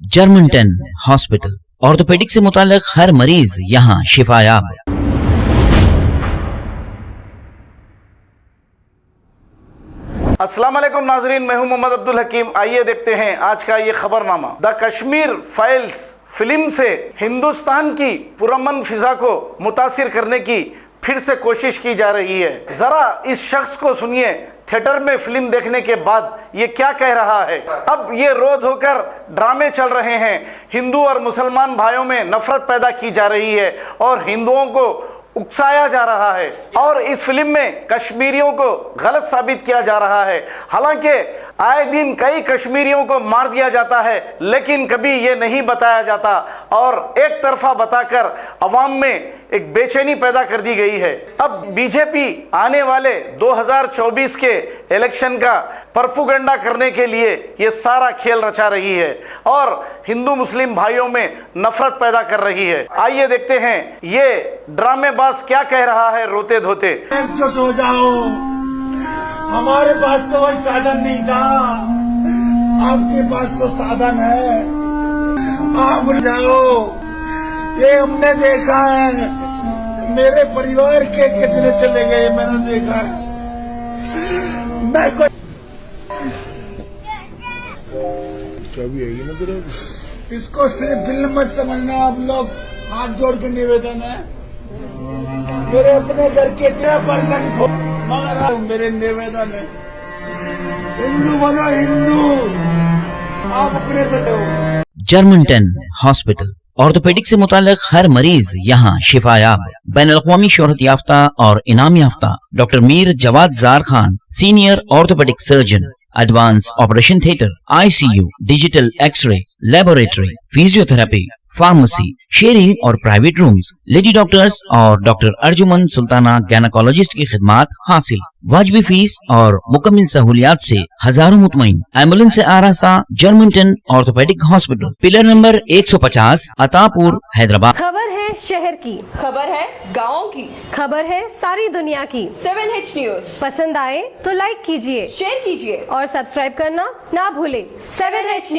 Germanton hospital, orthopaedic से मुताल्लिक हर मरीज यहाँ शिफायाब। अस्सलाम वालेकुम नाजरीन, मैं हूं मोहम्मद अब्दुल हकीम। आइए देखते हैं आज का ये खबरनामा। द कश्मीर फाइल्स फिल्म से हिंदुस्तान की पुरअमन फिजा को मुतासिर करने की फिर से कोशिश की जा रही है। जरा इस शख्स को सुनिए, थिएटर में फिल्म देखने के बाद ये क्या कह रहा है। अब ये रो धोकर ड्रामे चल रहे हैं, हिंदू और मुसलमान भाइयों में नफरत पैदा की जा रही है और हिंदुओं को उकसाया जा रहा है और इस फिल्म में कश्मीरियों को गलत साबित किया जा रहा है। हालांकि आए दिन कई कश्मीरियों को मार दिया जाता है, लेकिन कभी ये नहीं बताया जाता और एक तरफा बताकर अवाम में एक बेचैनी पैदा कर दी गई है। अब बीजेपी आने वाले 2024 के इलेक्शन का प्रोपेगेंडा करने के लिए ये सारा खेल रचा रही है और हिंदू मुस्लिम भाइयों में नफरत पैदा कर रही है। आइए देखते हैं ये ड्रामेबाज क्या कह रहा है रोते धोते। एकजुट हो जाओ, हमारे पास तो कोई साधन नहीं था, आपके पास तो साधन है, आप जाओ। ये हमने देखा है, मेरे परिवार के कितने चले गए मैंने देखा है। मैं कोई इसको सिर्फ फिल्म मत समझना आप लोग, हाथ जोड़ के निवेदन है। मेरे अपने घर के 13% मगर मेरे निवेदन है, हिंदू बनो हिंदू, आप अपने बनो। जर्मनटन हॉस्पिटल, ऑर्थोपेडिक से मुताल्लिक हर मरीज यहाँ शिफायाब। बैनुल-अक़वामी शोहरत याफ्ता और इनाम याफ्ता doctor Mir Jawad Zar Khan, senior orthopedic surgeon, advance operation theatre, ICU, digital x-ray, laboratory, physiotherapy, pharmacy, sharing और प्राइवेट रूम्स, लेडी डॉक्टर्स और डॉक्टर अर्जुमन सुल्ताना गायनेकोलॉजिस्ट की खिदमात हासिल। वाजिबी फीस और मुकम्मल सहूलियात से हजारों मुतमईन। एम्बुलेंस से आरास्ता Germanten orthopedic hospital, pillar number 150, Attapur, Hyderabad. खबर है शहर की, खबर है गाँव की, खबर है सारी दुनिया की। 7H न्यूज पसंद आए तो लाइक कीजिए, शेयर कीजिए और सब्सक्राइब करना ना भूले। 7H news.